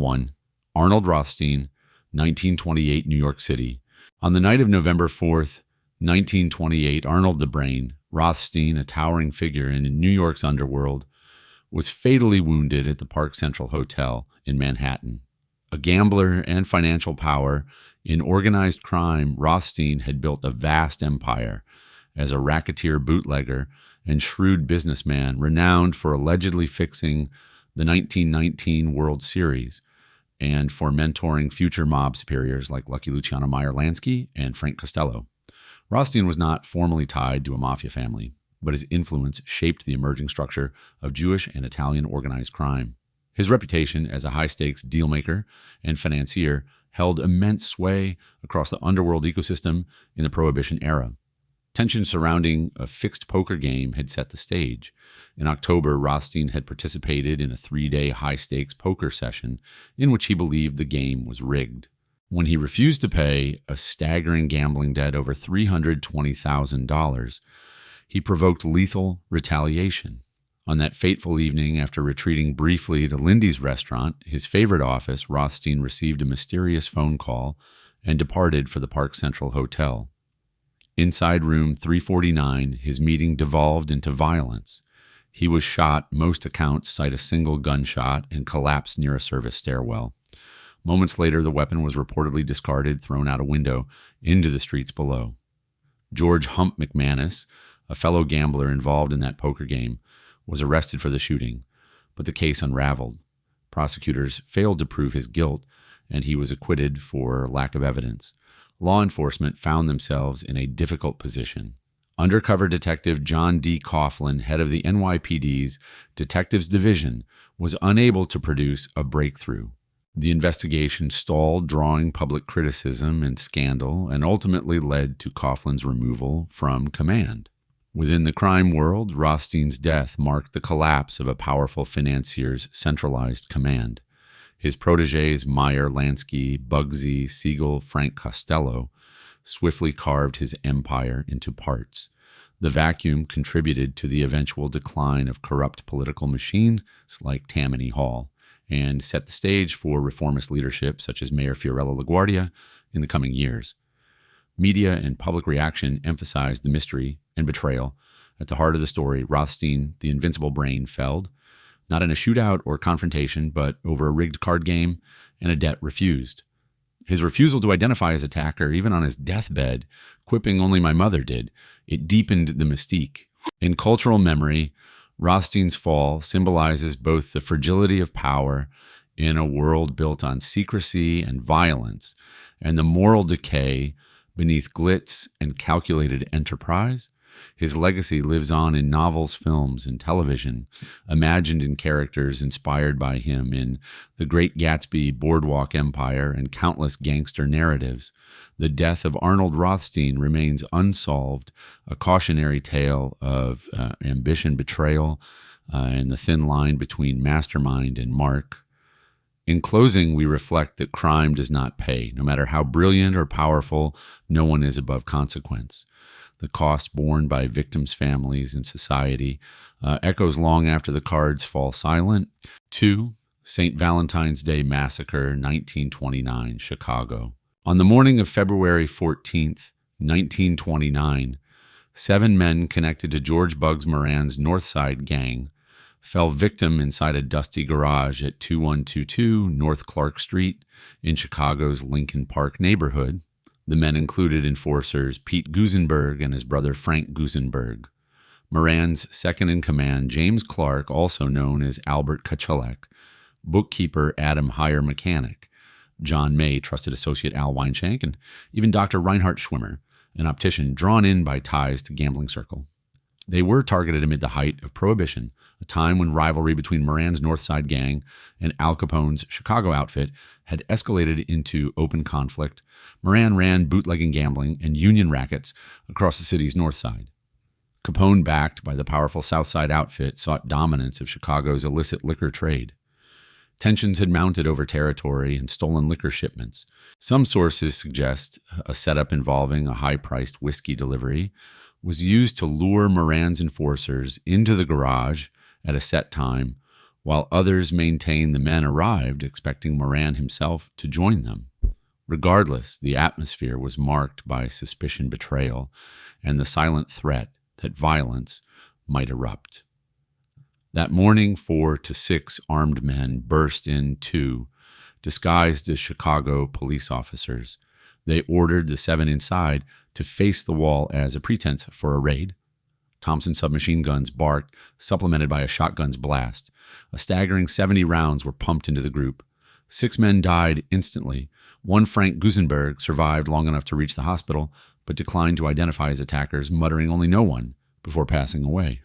1. Arnold Rothstein, 1928, New York City. On the night of November 4th, 1928, Arnold the Brain, Rothstein, a towering figure in New York's underworld, was fatally wounded at the Park Central Hotel in Manhattan. A gambler and financial power in organized crime, Rothstein had built a vast empire as a racketeer bootlegger and shrewd businessman renowned for allegedly fixing the 1919 World Series and for mentoring future mob superiors like Lucky Luciano Meyer-Lansky and Frank Costello. Rothstein was not formally tied to a mafia family, but his influence shaped the emerging structure of Jewish and Italian organized crime. His reputation as a high-stakes dealmaker and financier held immense sway across the underworld ecosystem in the Prohibition era. Tension surrounding a fixed poker game had set the stage. In October, Rothstein had participated in a 3-day high-stakes poker session in which he believed the game was rigged. When he refused to pay a staggering gambling debt over $320,000, he provoked lethal retaliation. On that fateful evening, after retreating briefly to Lindy's restaurant, his favorite office, Rothstein received a mysterious phone call and departed for the Park Central Hotel. Inside room 349, his meeting devolved into violence. He was shot, most accounts cite a single gunshot, and collapsed near a service stairwell. Moments later, the weapon was reportedly discarded, thrown out a window, into the streets below. George Hump McManus, a fellow gambler involved in that poker game, was arrested for the shooting, but the case unraveled. Prosecutors failed to prove his guilt, and he was acquitted for lack of evidence. Law enforcement found themselves in a difficult position. Undercover Detective John D. Coughlin, head of the NYPD's Detectives Division, was unable to produce a breakthrough. The investigation stalled, drawing public criticism and scandal, and ultimately led to Coughlin's removal from command. Within the crime world, Rothstein's death marked the collapse of a powerful financier's centralized command. His protégés Meyer-Lansky, Bugsy, Siegel, Frank Costello swiftly carved his empire into parts. The vacuum contributed to the eventual decline of corrupt political machines like Tammany Hall and set the stage for reformist leadership such as Mayor Fiorello LaGuardia in the coming years. Media and public reaction emphasized the mystery and betrayal. At the heart of the story, Rothstein, the invincible brain, felled, not in a shootout or confrontation, but over a rigged card game and a debt refused. His refusal to identify his attacker, even on his deathbed, quipping only my mother did, it deepened the mystique. In cultural memory, Rothstein's fall symbolizes both the fragility of power in a world built on secrecy and violence, and the moral decay beneath glitz and calculated enterprise. His legacy lives on in novels, films, and television, imagined in characters inspired by him in The Great Gatsby, Boardwalk Empire, and countless gangster narratives. The death of Arnold Rothstein remains unsolved, a cautionary tale of ambition, betrayal, and the thin line between mastermind and mark. In closing, we reflect that crime does not pay. No matter how brilliant or powerful, no one is above consequence. The cost borne by victims' families and society echoes long after the cards fall silent. 2. St. Valentine's Day Massacre, 1929, Chicago. On the morning of February 14th, 1929, 7 men connected to George Bugs Moran's North Side gang fell victim inside a dusty garage at 2122 North Clark Street in Chicago's Lincoln Park neighborhood. The men included enforcers Pete Gusenberg and his brother Frank Gusenberg. Moran's second-in-command, James Clark, also known as Albert Kachelek, bookkeeper Adam Heyer Mechanic, John May, trusted associate Al Weinshank, and even Dr. Reinhard Schwimmer, an optician drawn in by ties to gambling circle. They were targeted amid the height of Prohibition, a time when rivalry between Moran's North Side gang and Al Capone's Chicago outfit had escalated into open conflict. Moran ran bootlegging gambling and union rackets across the city's north side. Capone, backed by the powerful South Side outfit, sought dominance of Chicago's illicit liquor trade. Tensions had mounted over territory and stolen liquor shipments. Some sources suggest a setup involving a high-priced whiskey delivery was used to lure Moran's enforcers into the garage at a set time while others maintained the men arrived expecting Moran himself to join them. Regardless, the atmosphere was marked by suspicion, betrayal, and the silent threat that violence might erupt. That morning, 4 to 6 armed men burst in too, disguised as Chicago police officers. They ordered the 7 inside to face the wall as a pretense for a raid. Thompson submachine guns barked, supplemented by a shotgun's blast. A staggering 70 rounds were pumped into the group. 6 men died instantly. One, Frank Gusenberg, survived long enough to reach the hospital, but declined to identify his attackers, muttering only "no one" before passing away.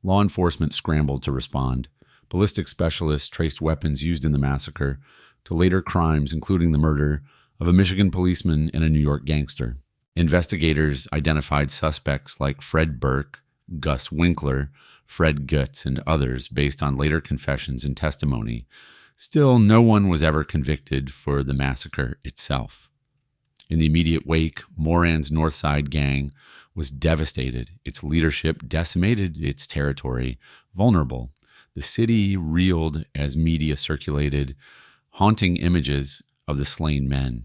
Law enforcement scrambled to respond. Ballistic specialists traced weapons used in the massacre to later crimes, including the murder of a Michigan policeman and a New York gangster. Investigators identified suspects like Fred Burke, Gus Winkler, Fred Gutz, and others based on later confessions and testimony. Still, no one was ever convicted for the massacre itself. In the immediate wake, Moran's Northside gang was devastated. Its leadership decimated, its territory vulnerable. The city reeled as media circulated haunting images of the slain men.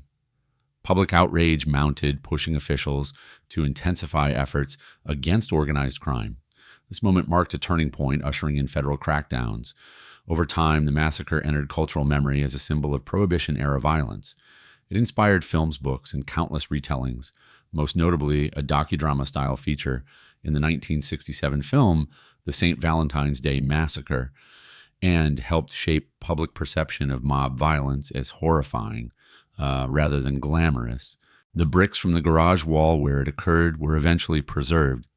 Public outrage mounted, pushing officials to intensify efforts against organized crime. This moment marked a turning point, ushering in federal crackdowns. Over time, the massacre entered cultural memory as a symbol of Prohibition-era violence. It inspired films, books, and countless retellings, most notably a docudrama-style feature in the 1967 film The St. Valentine's Day Massacre, and helped shape public perception of mob violence as horrifying rather than glamorous. The bricks from the garage wall where it occurred were eventually preserved,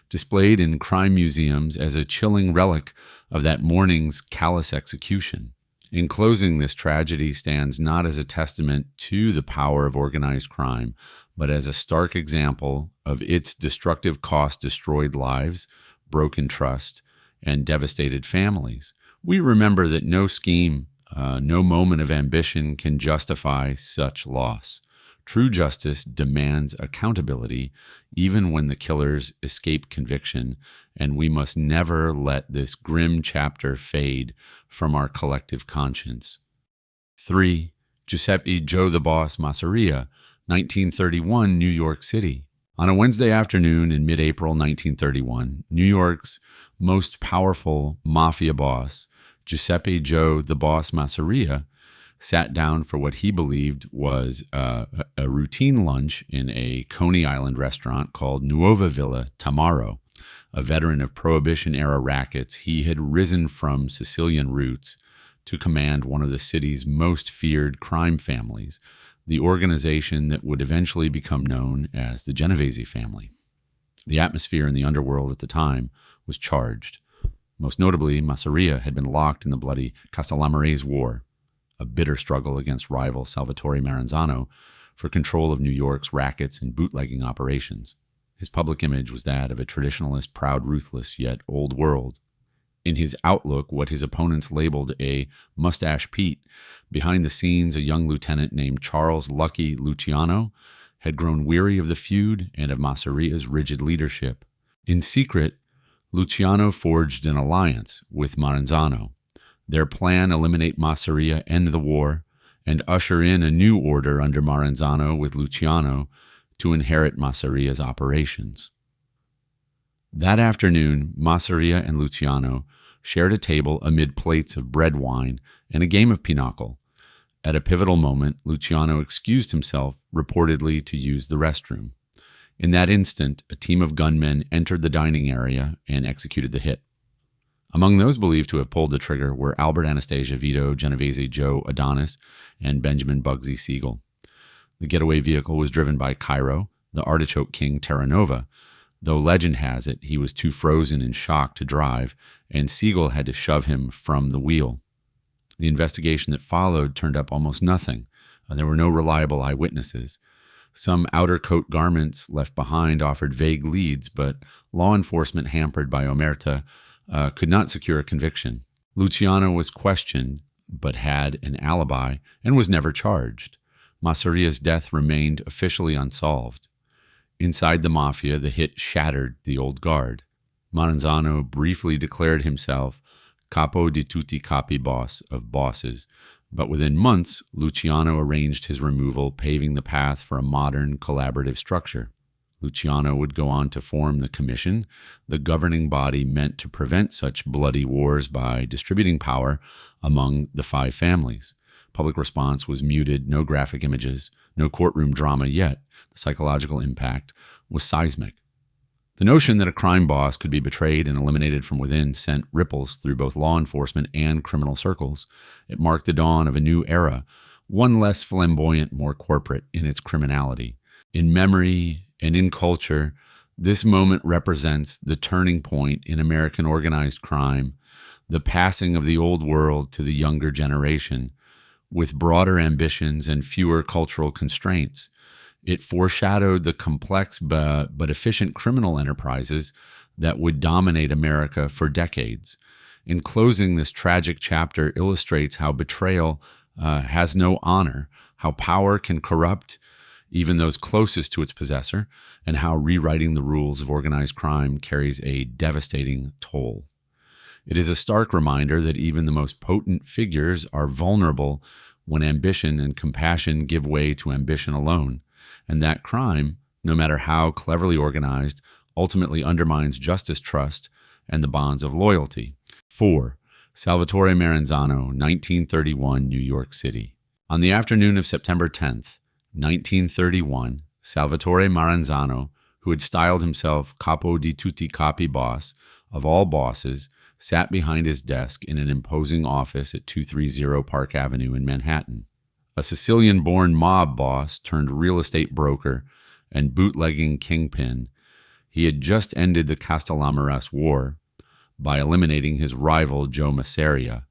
displayed in crime museums as a chilling relic of that morning's callous execution. In closing, this tragedy stands not as a testament to the power of organized crime, but as a stark example of its destructive cost: destroyed lives, broken trust, and devastated families. We remember that no scheme, no moment of ambition can justify such loss. True justice demands accountability, even when the killers escape conviction, and we must never let this grim chapter fade from our collective conscience. 3. Giuseppe Joe the Boss Masseria, 1931, New York City. On a Wednesday afternoon in mid-April 1931, New York's most powerful mafia boss, Giuseppe Joe the Boss Masseria, sat down for what he believed was a routine lunch in a Coney Island restaurant called Nuova Villa Tamaro. A veteran of Prohibition-era rackets, he had risen from Sicilian roots to command one of the city's most feared crime families, the organization that would eventually become known as the Genovese family. The atmosphere in the underworld at the time was charged. Most notably, Masseria had been locked in the bloody Castellano War, a bitter struggle against rival Salvatore Maranzano for control of New York's rackets and bootlegging operations. His public image was that of a traditionalist, proud, ruthless, yet old world. In his outlook, what his opponents labeled a mustache Pete, behind the scenes a young lieutenant named Charles Lucky Luciano had grown weary of the feud and of Masseria's rigid leadership. In secret, Luciano forged an alliance with Maranzano. Their plan: eliminate Masseria, end the war, and usher in a new order under Maranzano with Luciano to inherit Masseria's operations. That afternoon, Masseria and Luciano shared a table amid plates of bread wine and a game of pinochle. At a pivotal moment, Luciano excused himself, reportedly to use the restroom. In that instant, a team of gunmen entered the dining area and executed the hit. Among those believed to have pulled the trigger were Albert Anastasia, Vito, Genovese Joe Adonis, and Benjamin Bugsy Siegel. The getaway vehicle was driven by Cairo, the artichoke king Terranova, though legend has it he was too frozen in shock to drive, and Siegel had to shove him from the wheel. The investigation that followed turned up almost nothing. There were no reliable eyewitnesses. Some outer coat garments left behind offered vague leads, but law enforcement, hampered by omerta, could not secure a conviction. Luciano was questioned, but had an alibi and was never charged. Masseria's death remained officially unsolved. Inside the mafia, the hit shattered the old guard. Maranzano briefly declared himself capo di tutti capi, boss of bosses. But within months, Luciano arranged his removal, paving the path for a modern collaborative structure. Luciano would go on to form the Commission, the governing body meant to prevent such bloody wars by distributing power among the five families. Public response was muted, no graphic images, no courtroom drama yet. The psychological impact was seismic. The notion that a crime boss could be betrayed and eliminated from within sent ripples through both law enforcement and criminal circles. It marked the dawn of a new era, one less flamboyant, more corporate in its criminality. In memory and in culture, this moment represents the turning point in American organized crime, the passing of the old world to the younger generation, with broader ambitions and fewer cultural constraints. It foreshadowed the complex but efficient criminal enterprises that would dominate America for decades. In closing, this tragic chapter illustrates how betrayal has no honor, how power can corrupt even those closest to its possessor, and how rewriting the rules of organized crime carries a devastating toll. It is a stark reminder that even the most potent figures are vulnerable when ambition and compassion give way to ambition alone, and that crime, no matter how cleverly organized, ultimately undermines justice, trust, and the bonds of loyalty. 4. Salvatore Maranzano, 1931, New York City. On the afternoon of September 10th, 1931, Salvatore Maranzano, who had styled himself capo di tutti capi, boss of all bosses, sat behind his desk in an imposing office at 230 Park Avenue in Manhattan. A Sicilian-born mob boss turned real estate broker and bootlegging kingpin, he had just ended the Castellano War by eliminating his rival Joe Masseria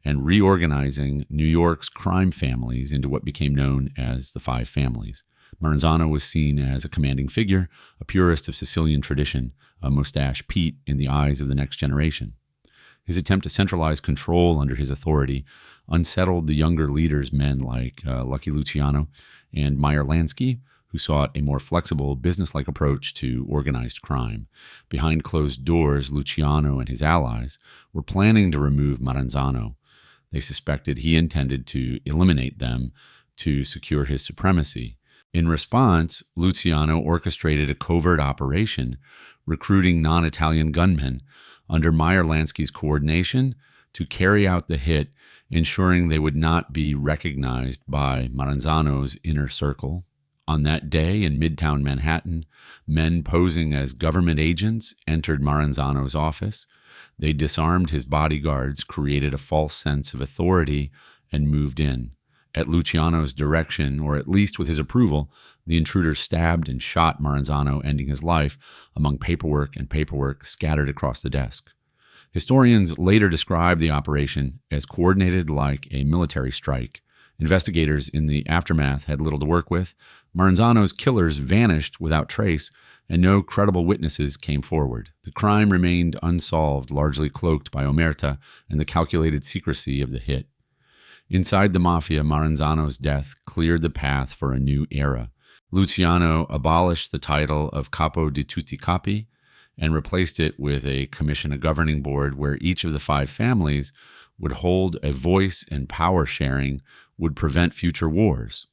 and reorganizing New York's crime families into what became known as the Five Families. Maranzano was seen as a commanding figure, a purist of Sicilian tradition, a mustache Pete in the eyes of the next generation. His attempt to centralize control under his authority unsettled the younger leaders, men like Lucky Luciano and Meyer Lansky, who sought a more flexible, business-like approach to organized crime. Behind closed doors, Luciano and his allies were planning to remove Maranzano. They suspected he intended to eliminate them to secure his supremacy. In response, Luciano orchestrated a covert operation, recruiting non-Italian gunmen under Meyer Lansky's coordination to carry out the hit, ensuring they would not be recognized by Maranzano's inner circle. On that day in Midtown Manhattan, men posing as government agents entered Maranzano's office. They disarmed his bodyguards, created a false sense of authority, and moved in. At Luciano's direction, or at least with his approval, the intruders stabbed and shot Maranzano, ending his life among paperwork scattered across the desk. Historians later described the operation as coordinated like a military strike. Investigators in the aftermath had little to work with. Maranzano's killers vanished without trace, and no credible witnesses came forward. The crime remained unsolved, largely cloaked by omerta and the calculated secrecy of the hit. Inside the Mafia, Maranzano's death cleared the path for a new era. Luciano abolished the title of capo di tutti capi and replaced it with a commission, a governing board, where each of the five families would hold a voice, and power sharing would prevent future wars.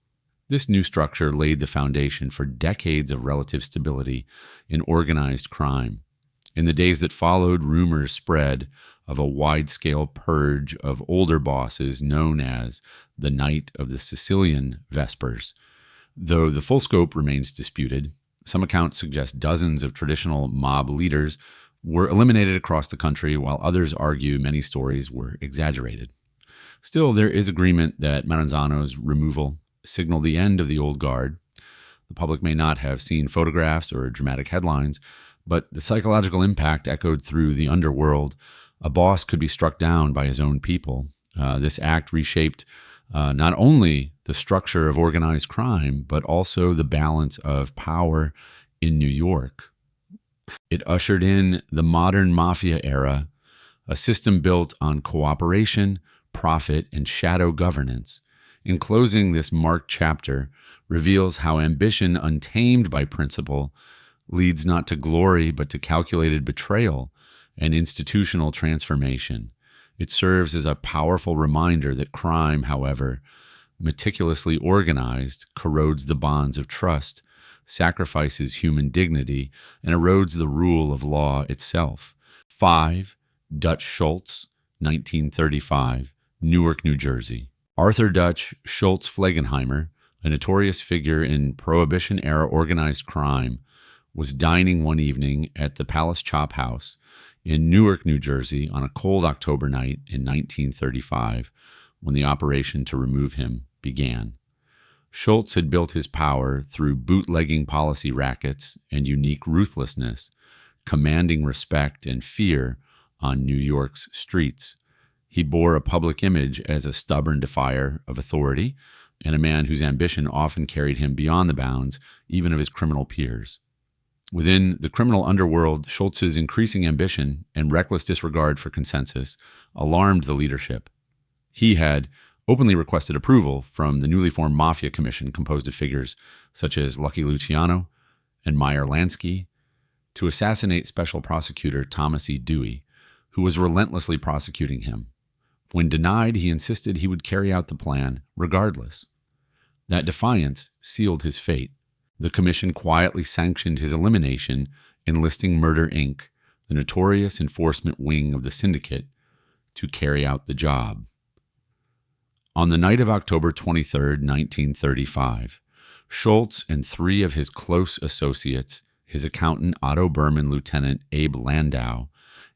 This new structure laid the foundation for decades of relative stability in organized crime. In the days that followed, rumors spread of a wide-scale purge of older bosses known as the Night of the Sicilian Vespers. Though the full scope remains disputed, some accounts suggest dozens of traditional mob leaders were eliminated across the country, while others argue many stories were exaggerated. Still, there is agreement that Maranzano's removal signaled the end of the old guard. The public may not have seen photographs or dramatic headlines, but the psychological impact echoed through the underworld. A boss could be struck down by his own people. This act reshaped not only the structure of organized crime, but also the balance of power in New York. It ushered in the modern mafia era, a system built on cooperation, profit, and shadow governance. In closing, this marked chapter reveals how ambition untamed by principle leads not to glory but to calculated betrayal and institutional transformation. It serves as a powerful reminder that crime, however meticulously organized, corrodes the bonds of trust, sacrifices human dignity, and erodes the rule of law itself. 5. Dutch Schultz, 1935, Newark, New Jersey. Arthur Dutch Schultz Flegenheimer, a notorious figure in Prohibition-era organized crime, was dining one evening at the Palace Chop House in Newark, New Jersey on a cold October night in 1935 when the operation to remove him began. Schultz had built his power through bootlegging policy rackets and unique ruthlessness, commanding respect and fear on New York's streets. He bore a public image as a stubborn defier of authority and a man whose ambition often carried him beyond the bounds even of his criminal peers. Within the criminal underworld, Schultz's increasing ambition and reckless disregard for consensus alarmed the leadership. He had openly requested approval from the newly formed Mafia Commission composed of figures such as Lucky Luciano and Meyer Lansky to assassinate Special Prosecutor Thomas E. Dewey, who was relentlessly prosecuting him. When denied, he insisted he would carry out the plan regardless. That defiance sealed his fate. The commission quietly sanctioned his elimination, enlisting Murder, Inc., the notorious enforcement wing of the syndicate, to carry out the job. On the night of October 23, 1935, Schultz and 3 of his close associates, his accountant Otto Berman, Lieutenant Abe Landau,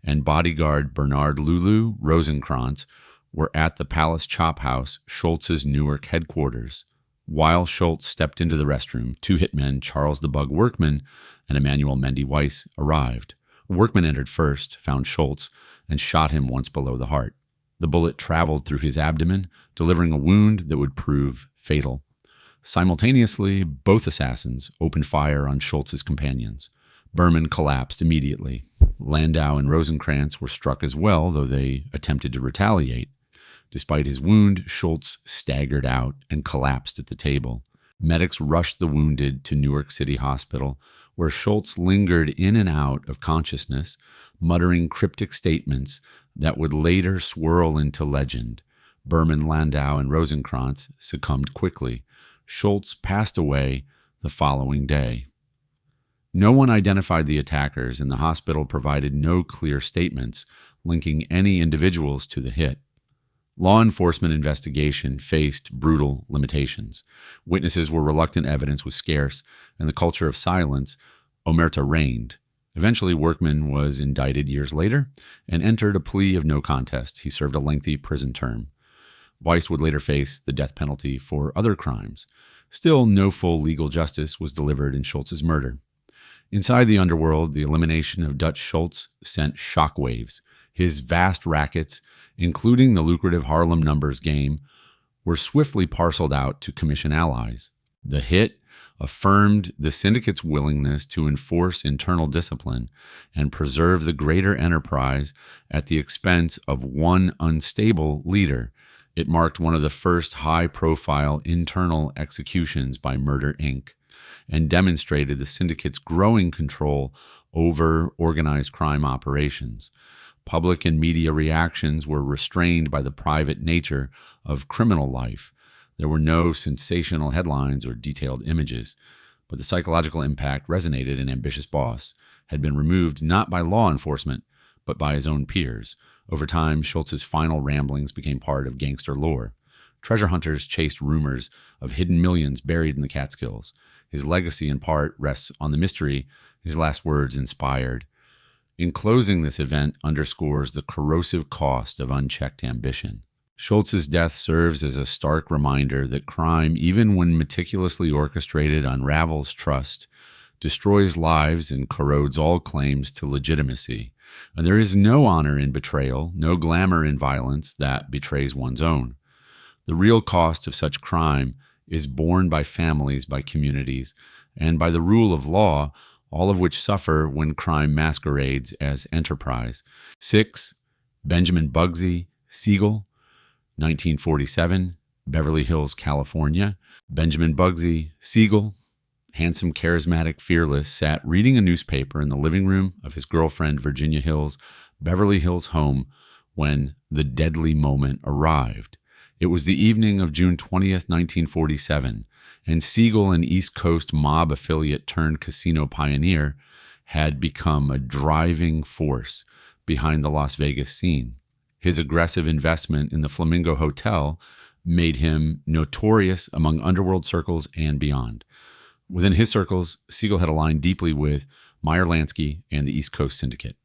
and bodyguard Bernard Lulu Rosenkrantz, were at the Palace Chop House, Schultz's Newark headquarters. While Schultz stepped into the restroom, 2 hitmen, Charles the Bug Workman and Emmanuel Mendy Weiss, arrived. Workman entered first, found Schultz, and shot him once below the heart. The bullet traveled through his abdomen, delivering a wound that would prove fatal. Simultaneously, both assassins opened fire on Schultz's companions. Berman collapsed immediately. Landau and Rosenkrantz were struck as well, though they attempted to retaliate. Despite his wound, Schultz staggered out and collapsed at the table. Medics rushed the wounded to Newark City Hospital, where Schultz lingered in and out of consciousness, muttering cryptic statements that would later swirl into legend. Berman, Landau, and Rosenkrantz succumbed quickly. Schultz passed away the following day. No one identified the attackers, and the hospital provided no clear statements linking any individuals to the hit. Law enforcement investigation faced brutal limitations. Witnesses were reluctant, evidence was scarce, and the culture of silence, omerta, reigned. Eventually, Workman was indicted years later and entered a plea of no contest. He served a lengthy prison term. Weiss would later face the death penalty for other crimes. Still, no full legal justice was delivered in Schultz's murder. Inside the underworld, the elimination of Dutch Schultz sent shockwaves. His vast rackets, including the lucrative Harlem numbers game, were swiftly parceled out to commission allies. The hit affirmed the syndicate's willingness to enforce internal discipline and preserve the greater enterprise at the expense of one unstable leader. It marked one of the first high-profile internal executions by Murder, Inc., and demonstrated the syndicate's growing control over organized crime operations. Public and media reactions were restrained by the private nature of criminal life. There were no sensational headlines or detailed images, but the psychological impact resonated. An ambitious boss had been removed not by law enforcement, but by his own peers. Over time, Schultz's final ramblings became part of gangster lore. Treasure hunters chased rumors of hidden millions buried in the Catskills. His legacy, in part, rests on the mystery his last words inspired. In closing, this event underscores the corrosive cost of unchecked ambition. Schultz's death serves as a stark reminder that crime, even when meticulously orchestrated, unravels trust, destroys lives, and corrodes all claims to legitimacy. And there is no honor in betrayal, no glamour in violence that betrays one's own. The real cost of such crime is borne by families, by communities, and by the rule of law, all of which suffer when crime masquerades as enterprise. 6. Benjamin Bugsy Siegel, 1947, Beverly Hills, California. Benjamin Bugsy Siegel, handsome, charismatic, fearless, sat reading a newspaper in the living room of his girlfriend Virginia Hill's Beverly Hills home when the deadly moment arrived. It was the evening of June 20th, 1947, and Siegel, an East Coast mob affiliate turned casino pioneer, had become a driving force behind the Las Vegas scene. His aggressive investment in the Flamingo Hotel made him notorious among underworld circles and beyond. Within his circles, Siegel had aligned deeply with Meyer Lansky and the East Coast Syndicate.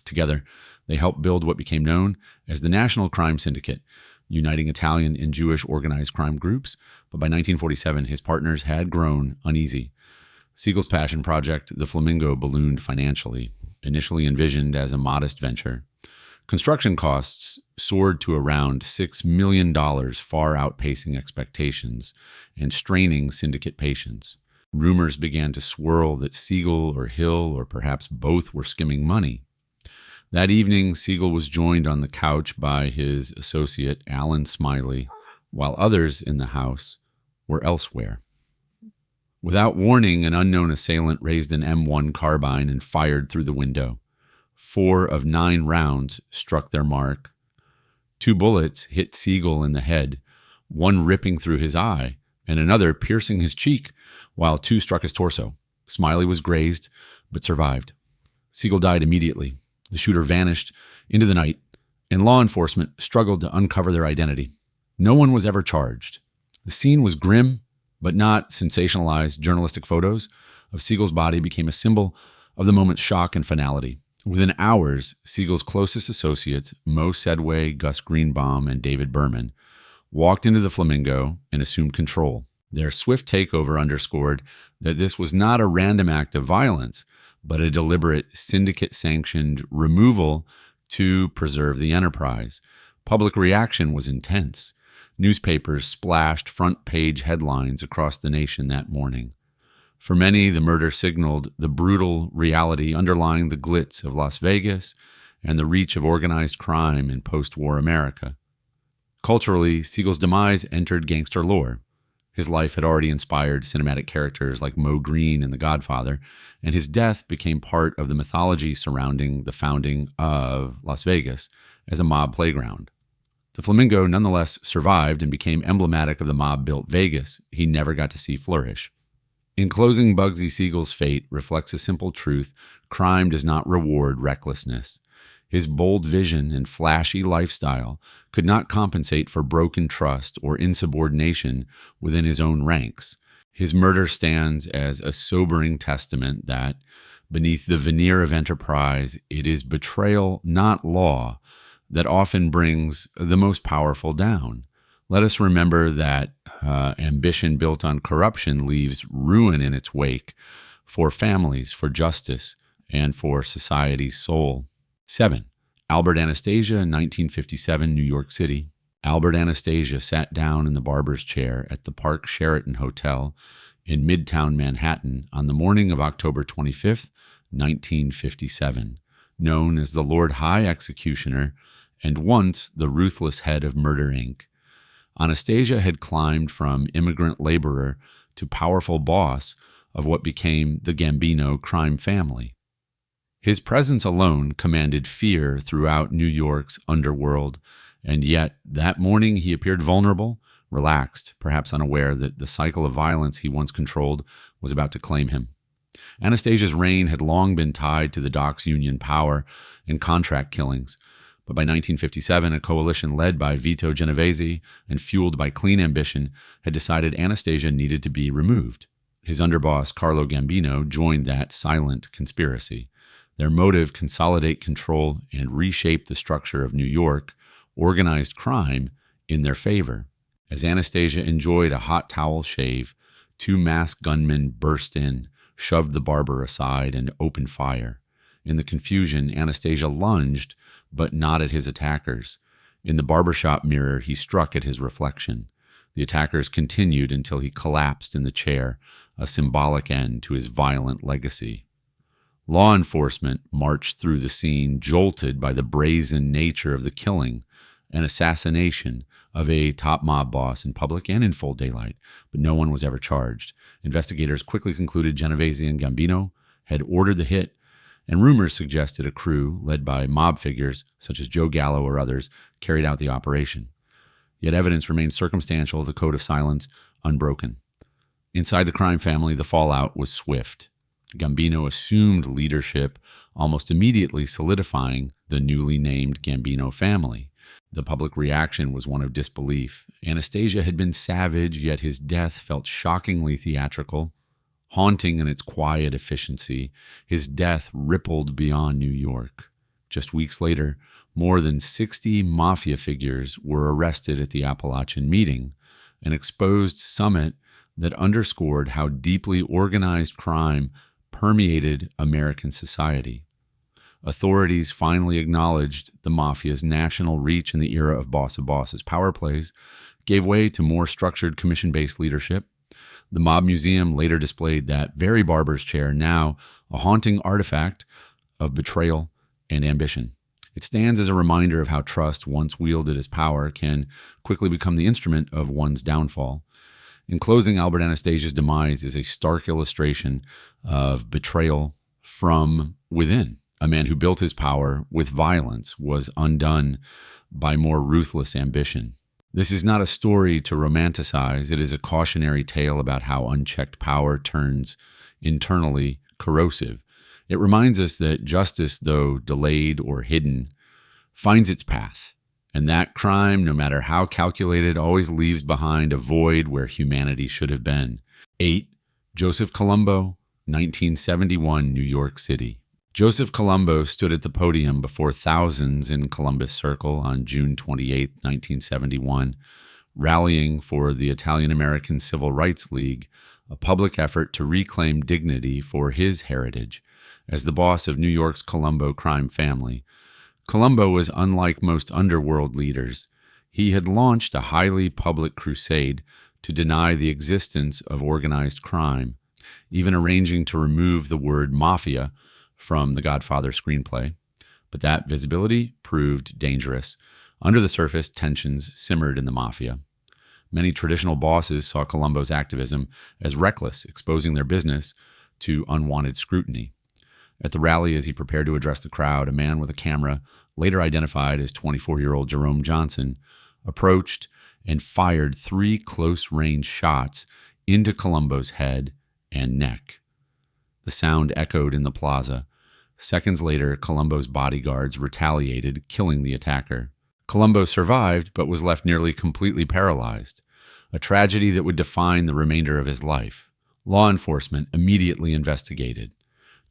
Together, they helped build what became known as the National Crime Syndicate, uniting Italian and Jewish organized crime groups, but by 1947, his partners had grown uneasy. Siegel's passion project, the Flamingo, ballooned financially. Initially envisioned as a modest venture, construction costs soared to around $6 million, far outpacing expectations and straining syndicate patience. Rumors began to swirl that Siegel or Hill, or perhaps both, were skimming money. That evening, Siegel was joined on the couch by his associate, Alan Smiley, while others in the house were elsewhere. Without warning, an unknown assailant raised an M1 carbine and fired through the window. 4 of 9 rounds struck their mark. 2 bullets hit Siegel in the head, one ripping through his eye and another piercing his cheek, while 2 struck his torso. Smiley was grazed, but survived. Siegel died immediately. The shooter vanished into the night, and law enforcement struggled to uncover their identity. No one was ever charged. The scene was grim, but not sensationalized. Journalistic photos of Siegel's body became a symbol of the moment's shock and finality. Within hours, Siegel's closest associates, Mo Sedway, Gus Greenbaum, and David Berman, walked into the Flamingo and assumed control. Their swift takeover underscored that this was not a random act of violence, but a deliberate syndicate-sanctioned removal to preserve the enterprise. Public reaction was intense. Newspapers splashed front-page headlines across the nation that morning. For many, the murder signaled the brutal reality underlying the glitz of Las Vegas and the reach of organized crime in post-war America. Culturally, Siegel's demise entered gangster lore. His life had already inspired cinematic characters like Mo Green in The Godfather, and his death became part of the mythology surrounding the founding of Las Vegas as a mob playground. The Flamingo nonetheless survived and became emblematic of the mob-built Vegas he never got to see flourish. In closing, Bugsy Siegel's fate reflects a simple truth: crime does not reward recklessness. His bold vision and flashy lifestyle could not compensate for broken trust or insubordination within his own ranks. His murder stands as a sobering testament that, beneath the veneer of enterprise, it is betrayal, not law, that often brings the most powerful down. Let us remember that ambition built on corruption leaves ruin in its wake for families, for justice, and for society's soul. 7. Albert Anastasia, 1957, New York City. Albert Anastasia sat down in the barber's chair at the Park Sheraton Hotel in Midtown Manhattan on the morning of October 25th, 1957, known as the Lord High Executioner and once the ruthless head of Murder, Inc. Anastasia had climbed from immigrant laborer to powerful boss of what became the Gambino crime family. His presence alone commanded fear throughout New York's underworld, and yet that morning he appeared vulnerable, relaxed, perhaps unaware that the cycle of violence he once controlled was about to claim him. Anastasia's reign had long been tied to the docks' union power and contract killings, but by 1957, a coalition led by Vito Genovese and fueled by clean ambition had decided Anastasia needed to be removed. His underboss, Carlo Gambino, joined that silent conspiracy. Their motive: consolidate control and reshape the structure of New York, organized crime, in their favor. As Anastasia enjoyed a hot towel shave, 2 masked gunmen burst in, shoved the barber aside, and opened fire. In the confusion, Anastasia lunged, but not at his attackers. In the barbershop mirror, he struck at his reflection. The attackers continued until he collapsed in the chair, a symbolic end to his violent legacy. Law enforcement marched through the scene, jolted by the brazen nature of the killing, an assassination of a top mob boss in public and in full daylight, but no one was ever charged. Investigators quickly concluded Genovese and Gambino had ordered the hit, and rumors suggested a crew led by mob figures such as Joe Gallo or others carried out the operation. Yet evidence remained circumstantial, the code of silence unbroken. Inside the crime family, the fallout was swift. Gambino assumed leadership, almost immediately solidifying the newly named Gambino family. The public reaction was one of disbelief. Anastasia had been savage, yet his death felt shockingly theatrical. Haunting in its quiet efficiency, his death rippled beyond New York. Just weeks later, more than 60 mafia figures were arrested at the Appalachian meeting, an exposed summit that underscored how deeply organized crime permeated American society. Authorities finally acknowledged the mafia's national reach in the era of boss of bosses. Power plays gave way to more structured commission-based leadership. The Mob Museum later displayed that very barber's chair, now a haunting artifact of betrayal and ambition. It stands as a reminder of how trust, once wielded as power, can quickly become the instrument of one's downfall. In closing, Albert Anastasia's demise is a stark illustration of betrayal from within. A man who built his power with violence was undone by more ruthless ambition. This is not a story to romanticize. It is a cautionary tale about how unchecked power turns internally corrosive. It reminds us that justice, though delayed or hidden, finds its path, and that crime, no matter how calculated, always leaves behind a void where humanity should have been. 8. Joseph Colombo, 1971, New York City. Joseph Colombo stood at the podium before thousands in Columbus Circle on June 28, 1971, rallying for the Italian-American Civil Rights League, a public effort to reclaim dignity for his heritage. As the boss of New York's Colombo crime family, Colombo was unlike most underworld leaders. He had launched a highly public crusade to deny the existence of organized crime, even arranging to remove the word mafia from the Godfather screenplay. But that visibility proved dangerous. Under the surface, tensions simmered in the mafia. Many traditional bosses saw Colombo's activism as reckless, exposing their business to unwanted scrutiny. At the rally, as he prepared to address the crowd, a man with a camera, later identified as 24-year-old Jerome Johnson, approached and fired 3 close-range shots into Colombo's head and neck. The sound echoed in the plaza. Seconds later, Colombo's bodyguards retaliated, killing the attacker. Colombo survived, but was left nearly completely paralyzed, a tragedy that would define the remainder of his life. Law enforcement immediately investigated.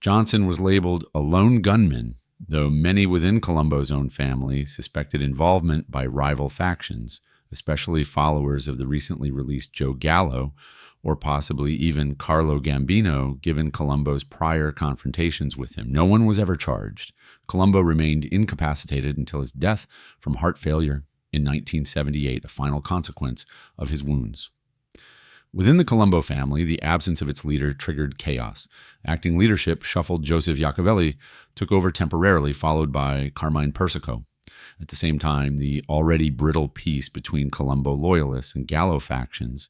Johnson was labeled a lone gunman, though many within Colombo's own family suspected involvement by rival factions, especially followers of the recently released Joe Gallo, or possibly even Carlo Gambino, given Colombo's prior confrontations with him. No one was ever charged. Colombo remained incapacitated until his death from heart failure in 1978, a final consequence of his wounds. Within the Colombo family, the absence of its leader triggered chaos. Acting leadership, shuffled Joseph Iacovelli, took over temporarily, followed by Carmine Persico. At the same time, the already brittle peace between Colombo loyalists and Gallo factions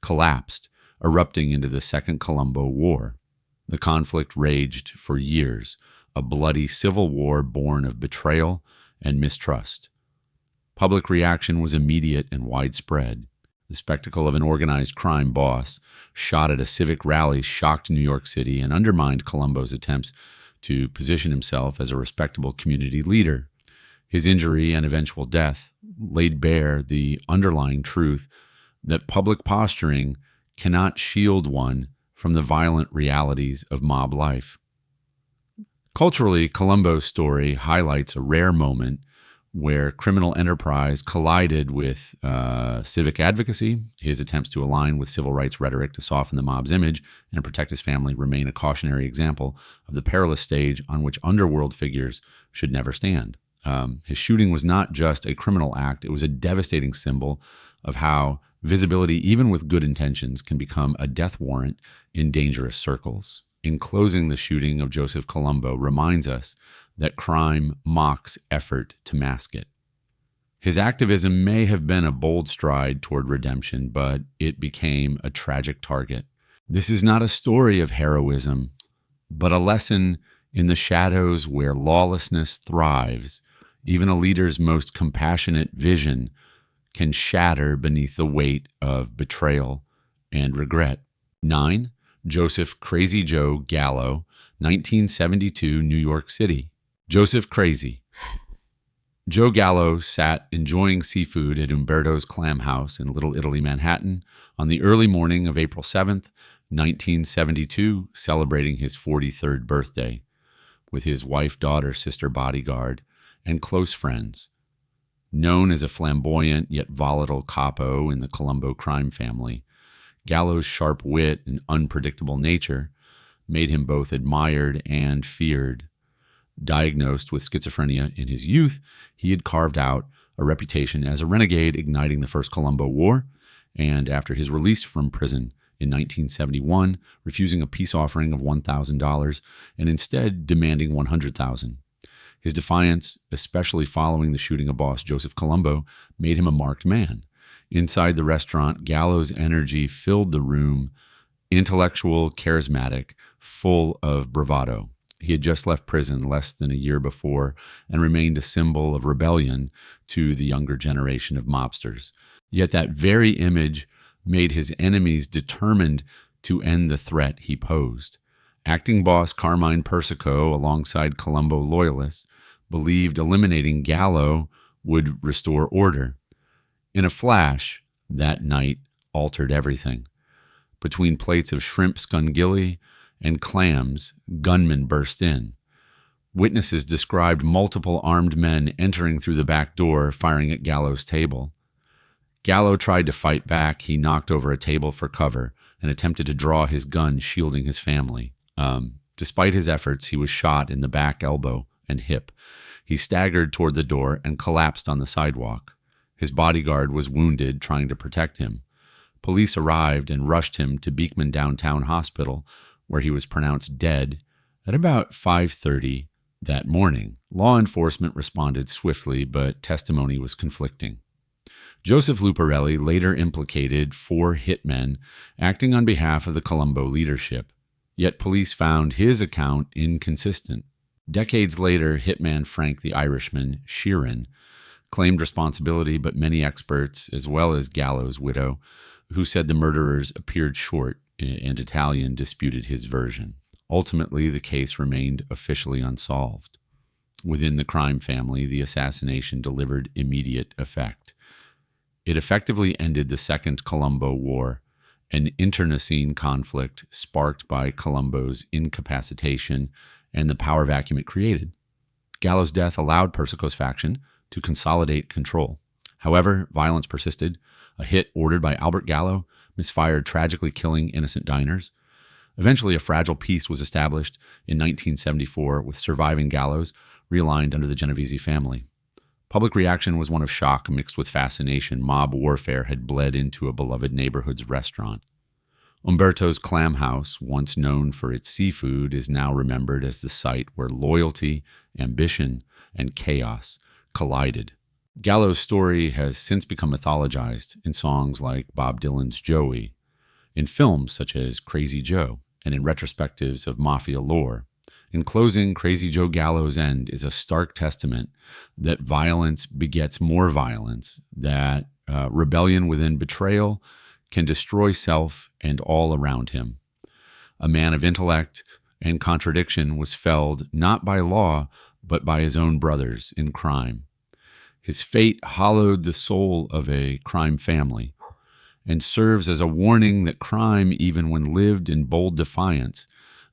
collapsed, erupting into the Second Colombo War. The conflict raged for years, a bloody civil war born of betrayal and mistrust. Public reaction was immediate and widespread. The spectacle of an organized crime boss shot at a civic rally shocked New York City and undermined Colombo's attempts to position himself as a respectable community leader. His injury and eventual death laid bare the underlying truth that public posturing cannot shield one from the violent realities of mob life. Culturally, Colombo's story highlights a rare moment where criminal enterprise collided with civic advocacy. His attempts to align with civil rights rhetoric to soften the mob's image and protect his family remain a cautionary example of the perilous stage on which underworld figures should never stand. His shooting was not just a criminal act, it was a devastating symbol of how visibility, even with good intentions, can become a death warrant in dangerous circles. In closing, the shooting of Joseph Colombo reminds us that crime mocks effort to mask it. His activism may have been a bold stride toward redemption, but it became a tragic target. This is not a story of heroism, but a lesson In the shadows where lawlessness thrives, even a leader's most compassionate vision can shatter beneath the weight of betrayal and regret. 9. Joseph Crazy Joe Gallo, 1972, New York City. Joseph Crazy. Joe Gallo sat enjoying seafood at Umberto's Clam House in Little Italy, Manhattan, on the early morning of April 7th, 1972, celebrating his 43rd birthday, with his wife, daughter, sister, bodyguard, and close friends. Known as a flamboyant yet volatile capo in the Colombo crime family, Gallo's sharp wit and unpredictable nature made him both admired and feared. Diagnosed with schizophrenia in his youth, he had carved out a reputation as a renegade, igniting the First Colombo War, and after his release from prison in 1971, refusing a peace offering of $1,000 and instead demanding $100,000. His defiance, especially following the shooting of boss Joseph Colombo, made him a marked man. Inside the restaurant, Gallo's energy filled the room, intellectual, charismatic, full of bravado. He had just left prison less than a year before and remained a symbol of rebellion to the younger generation of mobsters. Yet that very image made his enemies determined to end the threat he posed. Acting boss Carmine Persico, alongside Colombo loyalists, believed eliminating Gallo would restore order. In a flash, that night altered everything. Between plates of shrimp scungilli and clams, gunmen burst in. Witnesses described multiple armed men entering through the back door, firing at Gallo's table. Gallo tried to fight back. He knocked over a table for cover and attempted to draw his gun, shielding his family. Despite his efforts, he was shot in the back elbow and hip. He staggered toward the door and collapsed on the sidewalk. His bodyguard was wounded, trying to protect him. Police arrived and rushed him to Beekman Downtown Hospital, where he was pronounced dead at about 5:30 that morning. Law enforcement responded swiftly, but testimony was conflicting. Joseph Luparelli later implicated 4 hitmen acting on behalf of the Colombo leadership, yet police found his account inconsistent. Decades later, hitman Frank the Irishman, Sheeran, claimed responsibility, but many experts, as well as Gallo's widow, who said the murderers appeared short and Italian, disputed his version. Ultimately, the case remained officially unsolved. Within the crime family, the assassination delivered immediate effect. It effectively ended the Second Colombo War, an internecine conflict sparked by Colombo's incapacitation and the power vacuum it created. Gallo's death allowed Persico's faction to consolidate control. However, violence persisted. A hit ordered by Albert Gallo misfired, tragically killing innocent diners. Eventually, a fragile peace was established in 1974 with surviving Gallos realigned under the Genovese family. Public reaction was one of shock mixed with fascination. Mob warfare had bled into a beloved neighborhood's restaurant. Umberto's Clam House, once known for its seafood, is now remembered as the site where loyalty, ambition, and chaos collided. Gallo's story has since become mythologized in songs like Bob Dylan's Joey, in films such as Crazy Joe, and in retrospectives of Mafia lore. In closing, Crazy Joe Gallo's end is a stark testament that violence begets more violence, that rebellion within betrayal can destroy self and all around him. A man of intellect and contradiction was felled not by law, but by his own brothers in crime. His fate hollowed the soul of a crime family and serves as a warning that crime, even when lived in bold defiance,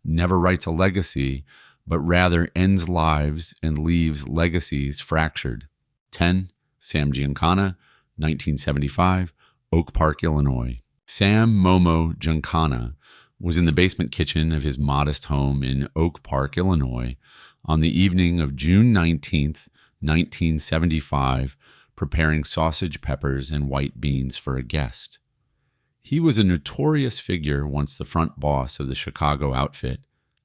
never writes a legacy, but rather ends lives and leaves legacies fractured. 10. Sam Giancana, 1975, Oak Park, Illinois. Sam Momo Giancana was in the basement kitchen of his modest home in Oak Park, Illinois, on the evening of June 19th, 1975, preparing sausage, peppers, and white beans for a guest. He was a notorious figure, once the front boss of the Chicago outfit,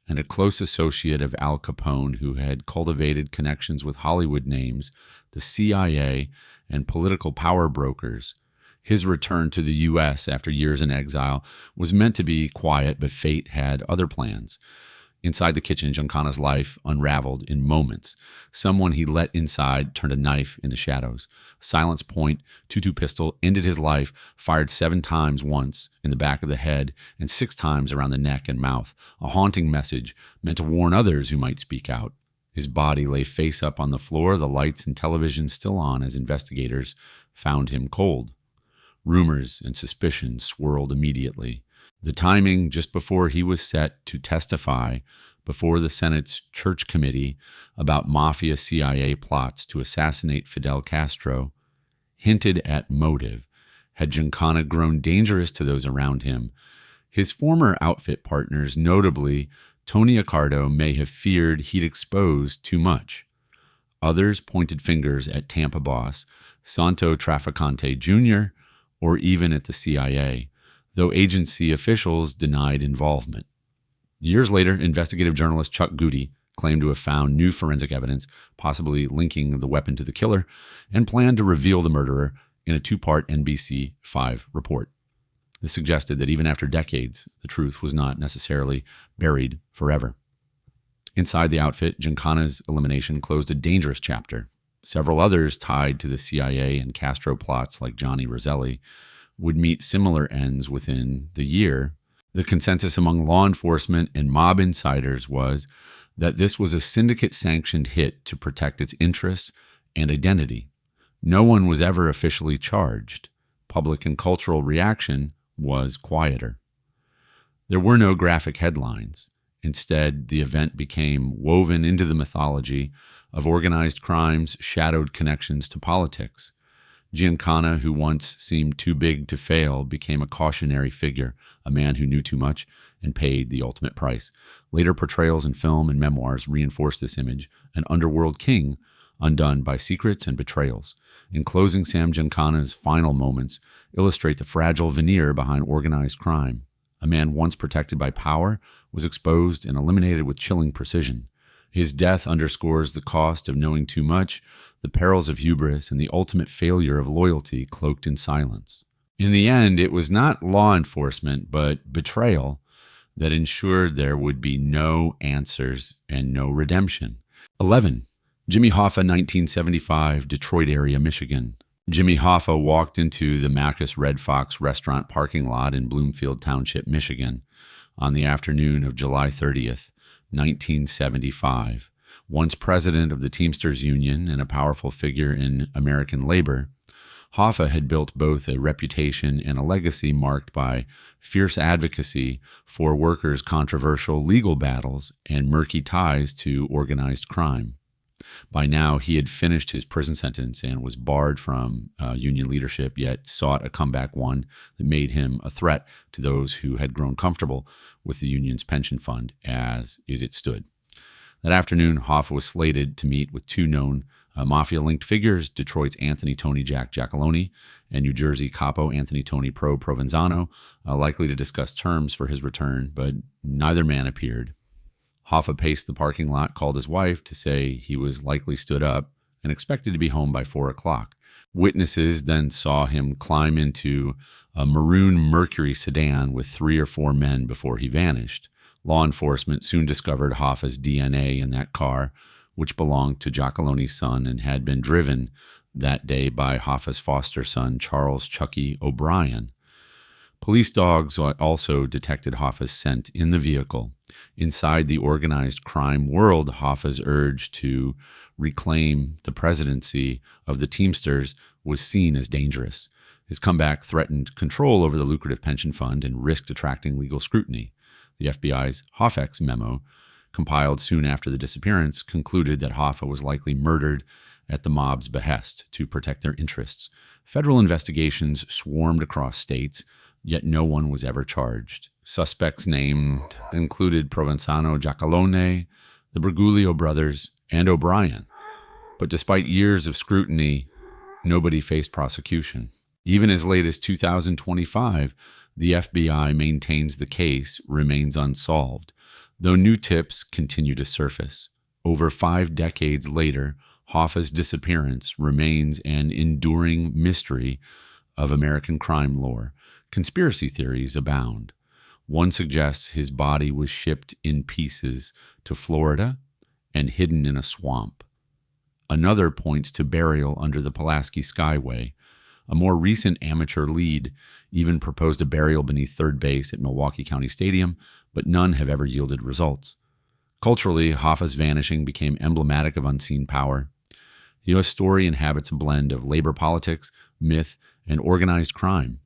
and a close associate of Al Capone, who had cultivated connections with Hollywood names, the CIA, and political power brokers. His return to the U.S. after years in exile was meant to be quiet, but fate had other plans. Inside the kitchen, Giancana's life unraveled in moments. Someone he let inside turned a knife in the shadows. Silence point, .22 pistol, ended his life, fired 7 times once in the back of the head and 6 times around the neck and mouth. A haunting message meant to warn others who might speak out. His body lay face up on the floor, the lights and television still on as investigators found him cold. Rumors and suspicions swirled immediately. The timing just before he was set to testify before the Senate's Church Committee about Mafia CIA plots to assassinate Fidel Castro hinted at motive. Had Giancana grown dangerous to those around him? His former outfit partners, notably Tony Accardo, may have feared he'd exposed too much. Others pointed fingers at Tampa boss Santo Trafficante Jr., or even at the CIA, though agency officials denied involvement. Years later, investigative journalist Chuck Goody claimed to have found new forensic evidence, possibly linking the weapon to the killer, and planned to reveal the murderer in a 2-part NBC 5 report. This suggested that even after decades, the truth was not necessarily buried forever. Inside the outfit, Giancana's elimination closed a dangerous chapter. Several others tied to the CIA and Castro plots, like Johnny Roselli, would meet similar ends within the year. The consensus among law enforcement and mob insiders was that this was a syndicate-sanctioned hit to protect its interests and identity. No one was ever officially charged. Public and cultural reaction was quieter. There were no graphic headlines. Instead, the event became woven into the mythology of organized crime's shadowed connections to politics. Giancana, who once seemed too big to fail, became a cautionary figure, a man who knew too much and paid the ultimate price. Later portrayals in film and memoirs reinforced this image, an underworld king undone by secrets and betrayals. In closing, Sam Giancana's final moments illustrate the fragile veneer behind organized crime. A man once protected by power was exposed and eliminated with chilling precision. His death underscores the cost of knowing too much, the perils of hubris, and the ultimate failure of loyalty cloaked in silence. In the end, it was not law enforcement, but betrayal that ensured there would be no answers and no redemption. 11. Jimmy Hoffa, 1975, Detroit area, Michigan. Jimmy Hoffa walked into the Macus Red Fox restaurant parking lot in Bloomfield Township, Michigan, on the afternoon of July 30th, 1975. Once president of the Teamsters Union and a powerful figure in American labor, Hoffa had built both a reputation and a legacy marked by fierce advocacy for workers' controversial legal battles and murky ties to organized crime. By now, he had finished his prison sentence and was barred from union leadership, yet sought a comeback one that made him a threat to those who had grown comfortable with the union's pension fund as it stood. That afternoon, Hoffa was slated to meet with 2 known Mafia-linked figures, Detroit's Anthony Tony Jack Giacalone and New Jersey Capo Anthony Tony Pro Provenzano, likely to discuss terms for his return, but neither man appeared. Hoffa paced the parking lot, called his wife to say he was likely stood up and expected to be home by 4 o'clock. Witnesses then saw him climb into a maroon Mercury sedan with 3 or 4 men before he vanished. Law enforcement soon discovered Hoffa's DNA in that car, which belonged to Giacalone's son and had been driven that day by Hoffa's foster son, Charles Chucky O'Brien. Police dogs also detected Hoffa's scent in the vehicle. Inside the organized crime world, Hoffa's urge to reclaim the presidency of the Teamsters was seen as dangerous. His comeback threatened control over the lucrative pension fund and risked attracting legal scrutiny. The FBI's Hoffex memo, compiled soon after the disappearance, concluded that Hoffa was likely murdered at the mob's behest to protect their interests. Federal investigations swarmed across states, yet no one was ever charged. Suspects named included Provenzano, Giacalone, the Bergoglio brothers, and O'Brien. But despite years of scrutiny, nobody faced prosecution. Even as late as 2025, the FBI maintains the case remains unsolved, though new tips continue to surface. Over 5 decades later, Hoffa's disappearance remains an enduring mystery of American crime lore. Conspiracy theories abound. One suggests his body was shipped in pieces to Florida and hidden in a swamp. Another points to burial under the Pulaski Skyway. A more recent amateur lead even proposed a burial beneath third base at Milwaukee County Stadium, but none have ever yielded results. Culturally, Hoffa's vanishing became emblematic of unseen power. The U.S. story inhabits a blend of labor politics, myth, and organized crime.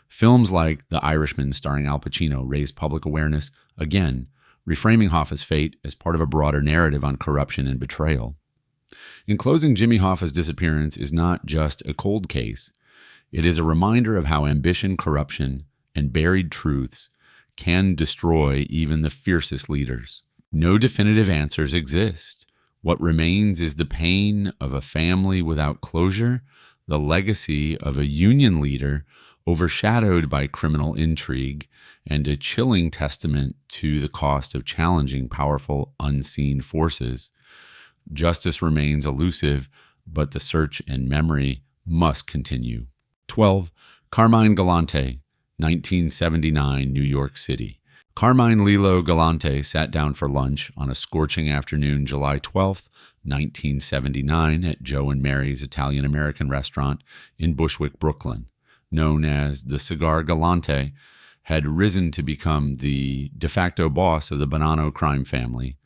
Films like The Irishman starring Al Pacino raised public awareness, again, reframing Hoffa's fate as part of a broader narrative on corruption and betrayal. In closing, Jimmy Hoffa's disappearance is not just a cold case. It is a reminder of how ambition, corruption, and buried truths can destroy even the fiercest leaders. No definitive answers exist. What remains is the pain of a family without closure, the legacy of a union leader overshadowed by criminal intrigue, and a chilling testament to the cost of challenging powerful, unseen forces. Justice remains elusive, but the search and memory must continue. 12. Carmine Galante, 1979, New York City. Carmine Lilo Galante sat down for lunch on a scorching afternoon, July 12, 1979, at Joe and Mary's Italian-American restaurant in Bushwick, Brooklyn. Known as the Cigar Galante, had risen to become the de facto boss of the Bonanno crime family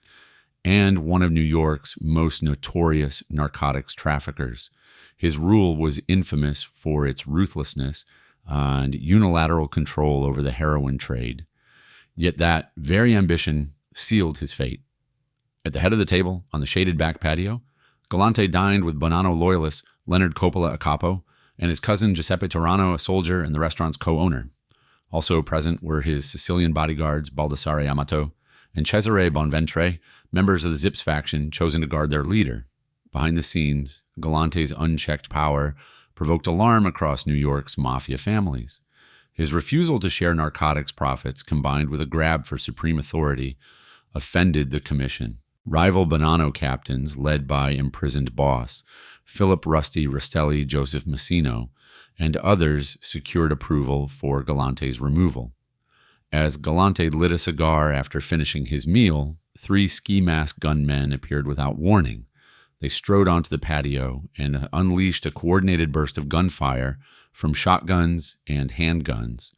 and one of New York's most notorious narcotics traffickers. His rule was infamous for its ruthlessness and unilateral control over the heroin trade. Yet that very ambition sealed his fate. At the head of the table, on the shaded back patio, Galante dined with Bonanno loyalist Leonard Coppola, a capo, and his cousin Giuseppe Turano, a soldier and the restaurant's co-owner. Also present were his Sicilian bodyguards Baldassare Amato and Cesare Bonventre, members of the Zips faction chosen to guard their leader. Behind the scenes, Galante's unchecked power provoked alarm across New York's mafia families. His refusal to share narcotics profits, combined with a grab for supreme authority, offended the commission. Rival Bonanno captains, led by imprisoned boss Philip Rusty Rastelli, Joseph Massino, and others secured approval for Galante's removal. As Galante lit a cigar after finishing his meal, 3 ski-masked gunmen appeared without warning. They strode onto the patio and unleashed a coordinated burst of gunfire from shotguns and handguns.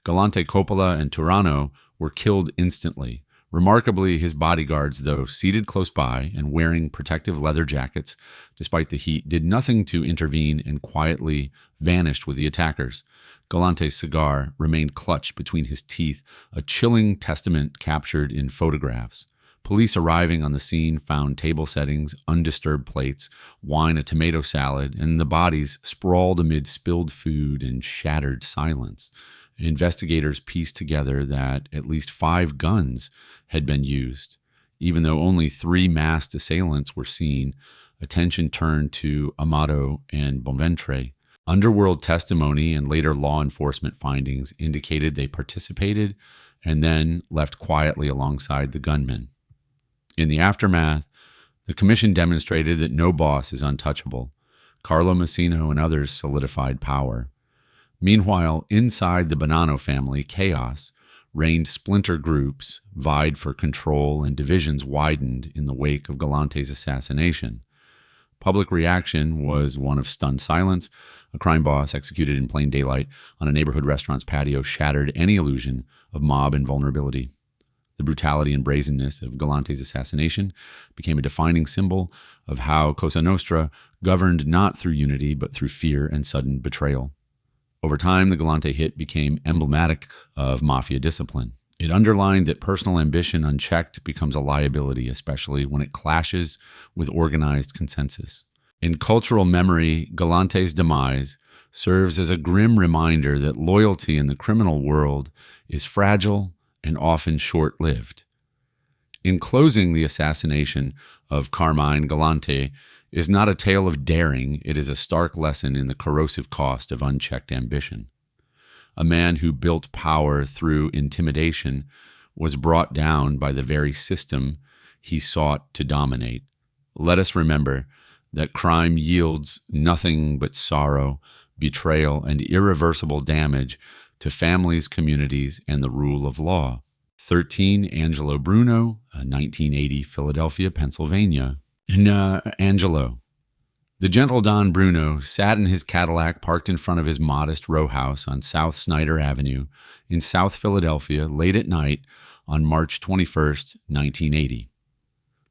Galante, Coppola, and Turano were killed instantly. Remarkably, his bodyguards, though seated close by and wearing protective leather jackets despite the heat, did nothing to intervene and quietly vanished with the attackers. Galante's cigar remained clutched between his teeth, a chilling testament captured in photographs. Police arriving on the scene found table settings, undisturbed plates, wine, a tomato salad, and the bodies sprawled amid spilled food and shattered silence. Investigators pieced together that at least 5 guns had been used. Even though only 3 masked assailants were seen, attention turned to Amato and Bonventre. Underworld testimony and later law enforcement findings indicated they participated and then left quietly alongside the gunmen. In the aftermath, the commission demonstrated that no boss is untouchable. Carlo Massino and others solidified power. Meanwhile, inside the Bonanno family, chaos reigned. Splinter groups vied for control and divisions widened in the wake of Galante's assassination. Public reaction was one of stunned silence. A crime boss executed in plain daylight on a neighborhood restaurant's patio shattered any illusion of mob invulnerability. The brutality and brazenness of Galante's assassination became a defining symbol of how Cosa Nostra governed not through unity but through fear and sudden betrayal. Over time, the Galante hit became emblematic of mafia discipline. It underlined that personal ambition unchecked becomes a liability, especially when it clashes with organized consensus. In cultural memory, Galante's demise serves as a grim reminder that loyalty in the criminal world is fragile and often short-lived. In closing, the assassination of Carmine Galante is not a tale of daring, it is a stark lesson in the corrosive cost of unchecked ambition. A man who built power through intimidation was brought down by the very system he sought to dominate. Let us remember that crime yields nothing but sorrow, betrayal, and irreversible damage to families, communities, and the rule of law. 13, Angelo Bruno, 1980, Philadelphia, Pennsylvania. Angelo. The gentle Don Bruno sat in his Cadillac parked in front of his modest row house on South Snyder Avenue in South Philadelphia late at night on March 21st, 1980.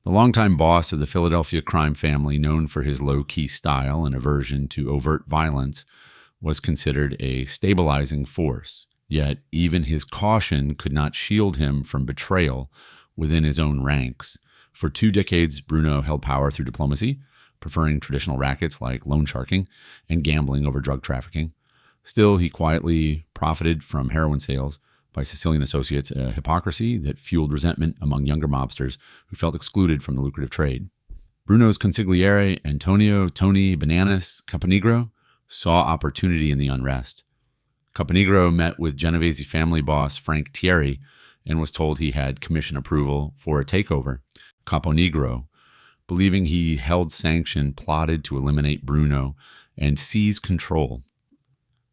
The longtime boss of the Philadelphia crime family, known for his low-key style and aversion to overt violence, was considered a stabilizing force. Yet even his caution could not shield him from betrayal within his own ranks. For 2 decades, Bruno held power through diplomacy, preferring traditional rackets like loan sharking and gambling over drug trafficking. Still, he quietly profited from heroin sales by Sicilian associates, a hypocrisy that fueled resentment among younger mobsters who felt excluded from the lucrative trade. Bruno's consigliere, Antonio Tony Bananas Caponigro, saw opportunity in the unrest. Caponigro met with Genovese family boss Frank Thierry and was told he had commission approval for a takeover. Caponigro, believing he held sanction, plotted to eliminate Bruno and seize control.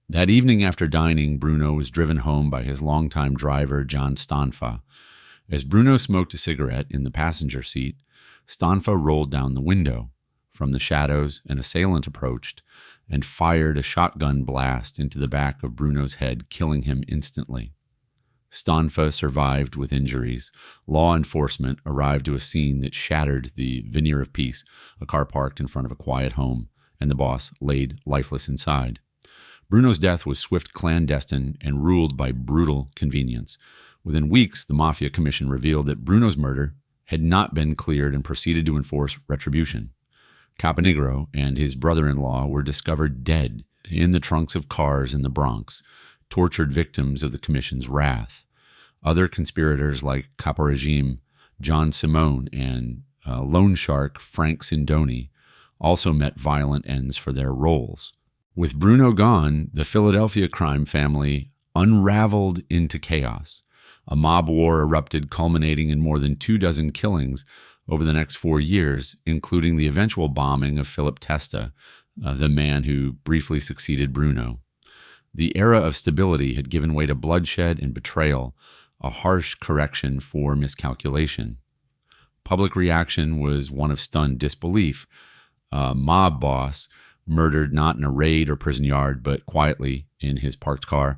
That evening after dining, Bruno was driven home by his longtime driver, John Stanfa. As Bruno smoked a cigarette in the passenger seat, Stanfa rolled down the window. From the shadows, an assailant approached and fired a shotgun blast into the back of Bruno's head, killing him instantly. Stanfa survived with injuries. Law enforcement arrived to a scene that shattered the veneer of peace, a car parked in front of a quiet home, and the boss laid lifeless inside. Bruno's death was swift, clandestine, and ruled by brutal convenience. Within weeks, the Mafia Commission revealed that Bruno's murder had not been cleared and proceeded to enforce retribution. Caponigro and his brother-in-law were discovered dead in the trunks of cars in the Bronx, tortured victims of the Commission's wrath. Other conspirators like Caporegime, John Simone, and loan shark Frank Sindoni also met violent ends for their roles. With Bruno gone, the Philadelphia crime family unraveled into chaos. A mob war erupted, culminating in more than 24 killings over the next 4 years, including the eventual bombing of Philip Testa, the man who briefly succeeded Bruno. The era of stability had given way to bloodshed and betrayal, a harsh correction for miscalculation. Public reaction was one of stunned disbelief. A mob boss murdered not in a raid or prison yard, but quietly in his parked car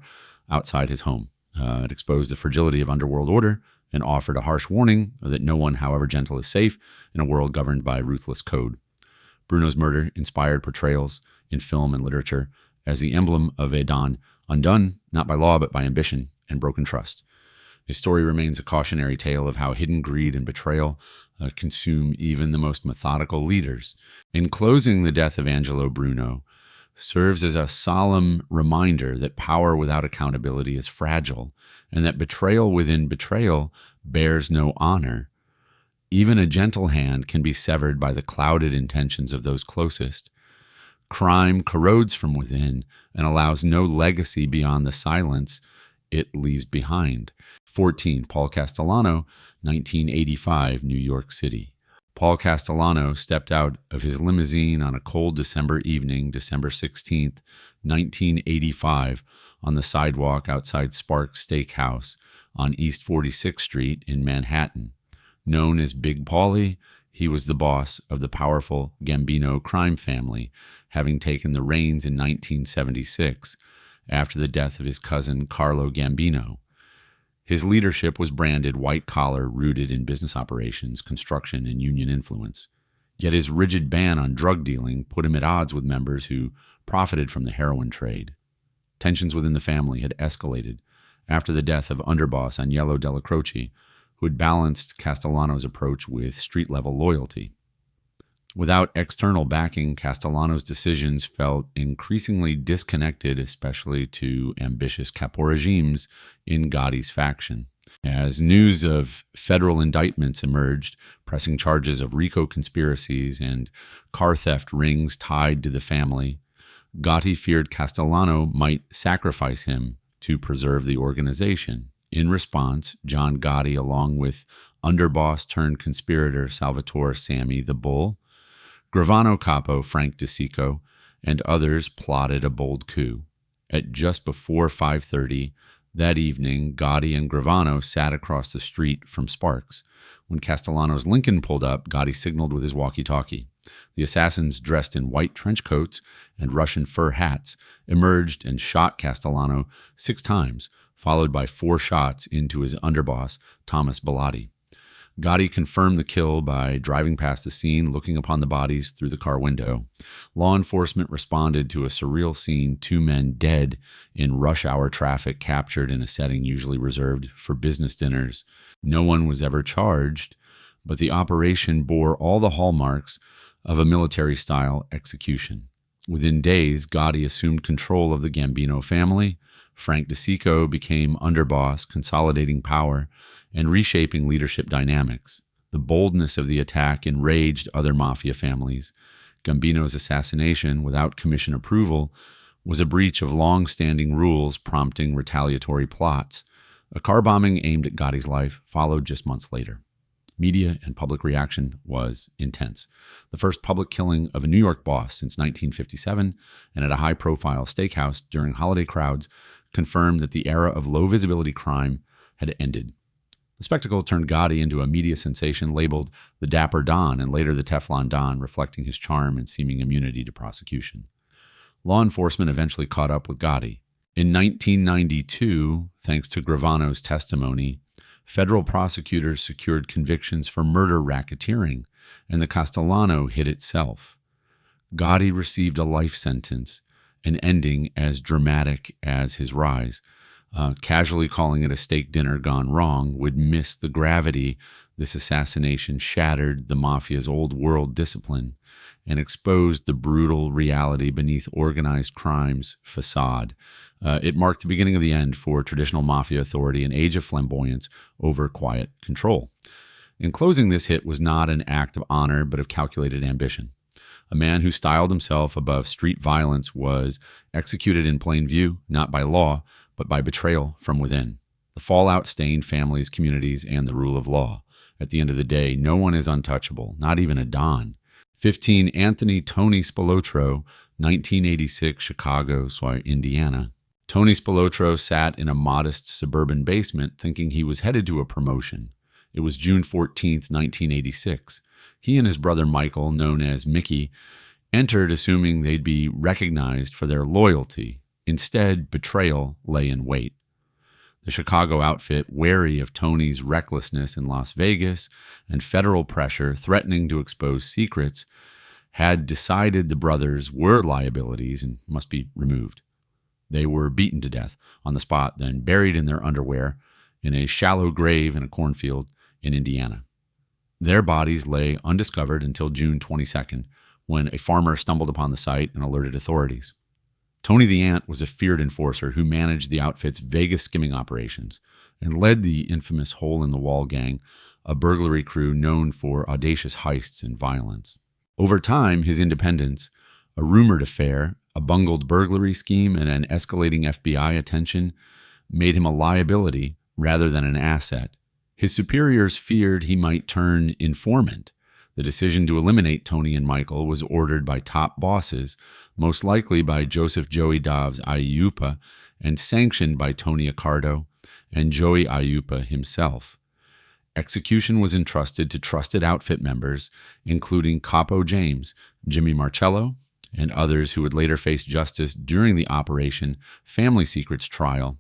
outside his home. It exposed the fragility of underworld order and offered a harsh warning that no one, however gentle, is safe in a world governed by ruthless code. Bruno's murder inspired portrayals in film and literature as the emblem of a Don undone, not by law, but by ambition and broken trust. His story remains a cautionary tale of how hidden greed and betrayal consume even the most methodical leaders. In closing, the death of Angelo Bruno serves as a solemn reminder that power without accountability is fragile, and that betrayal within betrayal bears no honor. Even a gentle hand can be severed by the clouded intentions of those closest. Crime corrodes from within and allows no legacy beyond the silence it leaves behind. 14. Paul Castellano, 1985, New York City. Paul Castellano stepped out of his limousine on a cold December evening, December 16, 1985, on the sidewalk outside Sparks Steakhouse on East 46th Street in Manhattan. Known as Big Paulie, he was the boss of the powerful Gambino crime family, having taken the reins in 1976 after the death of his cousin Carlo Gambino. His leadership was branded white-collar, rooted in business operations, construction, and union influence. Yet his rigid ban on drug dealing put him at odds with members who profited from the heroin trade. Tensions within the family had escalated after the death of underboss Agnello Della Croce, who had balanced Castellano's approach with street-level loyalty. Without external backing, Castellano's decisions felt increasingly disconnected, especially to ambitious caporegimes in Gotti's faction. As news of federal indictments emerged, pressing charges of RICO conspiracies and car theft rings tied to the family, Gotti feared Castellano might sacrifice him to preserve the organization. In response, John Gotti, along with underboss-turned-conspirator Salvatore "Sammy" the Bull, Gravano capo Frank DeSico, and others plotted a bold coup. At just before 5:30 that evening, Gotti and Gravano sat across the street from Sparks. When Castellano's Lincoln pulled up, Gotti signaled with his walkie-talkie. The assassins, dressed in white trench coats and Russian fur hats, emerged and shot Castellano 6 times, followed by 4 shots into his underboss, Thomas Bellotti. Gotti confirmed the kill by driving past the scene, looking upon the bodies through the car window. Law enforcement responded to a surreal scene, 2 men dead in rush hour traffic captured in a setting usually reserved for business dinners. No one was ever charged, but the operation bore all the hallmarks of a military-style execution. Within days, Gotti assumed control of the Gambino family. Frank DeSico became underboss, consolidating power and reshaping leadership dynamics. The boldness of the attack enraged other mafia families. Gambino's assassination, without commission approval, was a breach of long-standing rules, prompting retaliatory plots. A car bombing aimed at Gotti's life followed just months later. Media and public reaction was intense. The first public killing of a New York boss since 1957, and at a high-profile steakhouse during holiday crowds, confirmed that the era of low-visibility crime had ended. The spectacle turned Gotti into a media sensation labeled the Dapper Don and later the Teflon Don, reflecting his charm and seeming immunity to prosecution. Law enforcement eventually caught up with Gotti. In 1992, thanks to Gravano's testimony, federal prosecutors secured convictions for murder racketeering, and the Castellano hit itself. Gotti received a life sentence, an ending as dramatic as his rise. Casually calling it a steak dinner gone wrong would miss the gravity. This assassination shattered the mafia's old world discipline and exposed the brutal reality beneath organized crime's facade. It marked the beginning of the end for traditional mafia authority, an age of flamboyance over quiet control. In closing, this hit was not an act of honor, but of calculated ambition. A man who styled himself above street violence was executed in plain view, not by law, but by betrayal from within. The fallout stained families, communities, and the rule of law. At the end of the day, no one is untouchable, not even a Don. 15 Anthony Tony Spilotro, 1986, Chicago, Indiana. Tony Spilotro sat in a modest suburban basement thinking he was headed to a promotion. It was June 14, 1986. He and his brother Michael, known as Mickey, entered assuming they'd be recognized for their loyalty. Instead, betrayal lay in wait. The Chicago outfit, wary of Tony's recklessness in Las Vegas and federal pressure threatening to expose secrets, had decided the brothers were liabilities and must be removed. They were beaten to death on the spot, then buried in their underwear in a shallow grave in a cornfield in Indiana. Their bodies lay undiscovered until June 22nd, when a farmer stumbled upon the site and alerted authorities. Tony the Ant was a feared enforcer who managed the outfit's Vegas skimming operations and led the infamous hole-in-the-wall gang, a burglary crew known for audacious heists and violence. Over time, his independence, a rumored affair, a bungled burglary scheme, and an escalating FBI attention made him a liability rather than an asset. His superiors feared he might turn informant. The decision to eliminate Tony and Michael was ordered by top bosses, most likely by Joseph Joey Dobbs Ayupa, and sanctioned by Tony Accardo and Joey Ayupa himself. Execution was entrusted to trusted outfit members, including Capo James, Jimmy Marcello, and others who would later face justice during the Operation Family Secrets trial.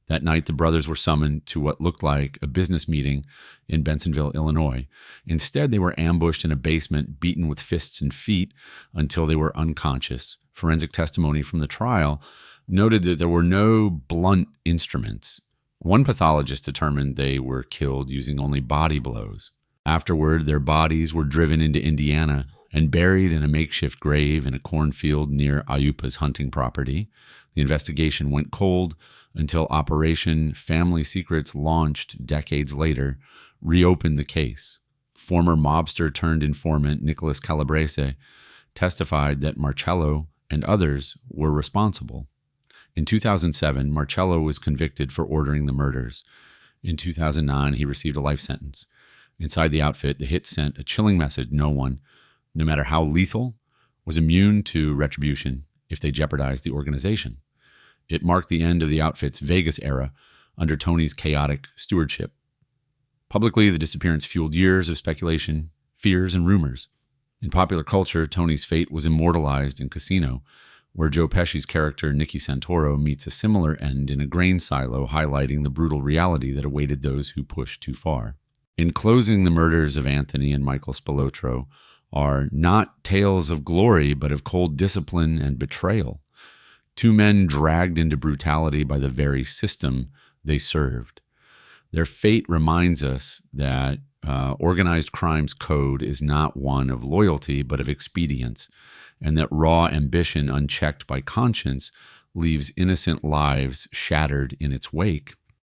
That night, the brothers were summoned to what looked like a business meeting in Bensenville, Illinois. Instead, they were ambushed in a basement, beaten with fists and feet until they were unconscious. Forensic testimony from the trial noted that there were no blunt instruments. One pathologist determined they were killed using only body blows. Afterward, their bodies were driven into Indiana and buried in a makeshift grave in a cornfield near Ayupa's hunting property. The investigation went cold until Operation Family Secrets, launched decades later, reopened the case. Former mobster turned informant Nicholas Calabrese testified that Marcello and others were responsible. In 2007, Marcello was convicted for ordering the murders. In 2009, he received a life sentence. Inside the outfit, the hit sent a chilling message: no one, no matter how lethal, was immune to retribution if they jeopardized the organization. It marked the end of the outfit's Vegas era under Tony's chaotic stewardship. Publicly, the disappearance fueled years of speculation, fears, and rumors. In popular culture, Tony's fate was immortalized in Casino, where Joe Pesci's character Nicky Santoro meets a similar end in a grain silo, highlighting the brutal reality that awaited those who pushed too far. In closing, the murders of Anthony and Michael Spilotro are not tales of glory, but of cold discipline and betrayal. Two men dragged into brutality by the very system they served. Their fate reminds us that organized crime's code is not one of loyalty, but of expedience, and that raw ambition unchecked by conscience leaves innocent lives shattered in its wake.